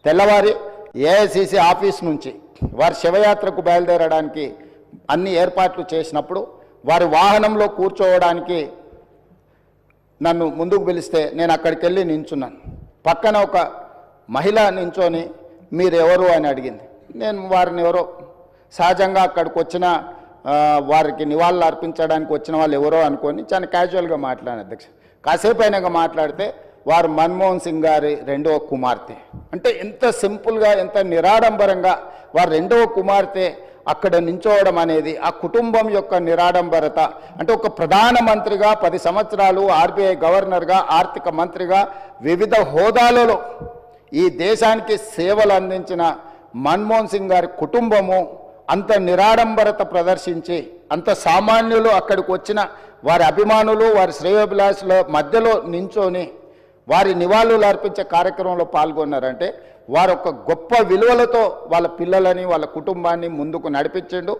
తెల్లవారి AICC office నుంచి వారి శివయాత్రకు బయలుదేరడానికి అన్ని ఏర్పాట్లు చేసినప్పుడు వారి వాహనంలో కూర్చోవడానికి నన్ను ముందుకు పిలిస్తే నేను అక్కడికి వెళ్ళి నించున్నాను. పక్కన ఒక మహిళ నించొని మీరు ఎవరు అని అడిగింది. నేను వారిని ఎవరో సహజంగా అక్కడికి వచ్చిన వారికి నివాళులు అర్పించడానికి వచ్చిన వాళ్ళు ఎవరో అనుకొని చాలా క్యాజువల్గా మాట్లాడాను అధ్యక్ష. కాసేపు అయినాక మాట్లాడితే వారు మన్మోహన్ సింగ్ గారి రెండవ కుమార్తె. అంటే ఎంత సింపుల్గా ఎంత నిరాడంబరంగా వారి రెండవ కుమార్తె అక్కడ నించోవడం అనేది ఆ కుటుంబం యొక్క నిరాడంబరత. అంటే ఒక ప్రధానమంత్రిగా 10 సంవత్సరాలు, ఆర్బీఐ గవర్నర్గా, ఆర్థిక మంత్రిగా వివిధ హోదాలలో ఈ దేశానికి సేవలు అందించిన మన్మోహన్ సింగ్ గారి కుటుంబము అంత నిరాడంబరత ప్రదర్శించి అంత సామాన్యులు అక్కడికి వచ్చిన వారి అభిమానులు వారి శ్రేయోభిలాషుల మధ్యలో నించొని వారి నివాళులు అర్పించే కార్యక్రమంలో పాల్గొన్నారంటే వారు ఒక గొప్ప విలువలతో వాళ్ళ పిల్లలని వాళ్ళ కుటుంబాన్ని ముందుకు నడిపించిండు.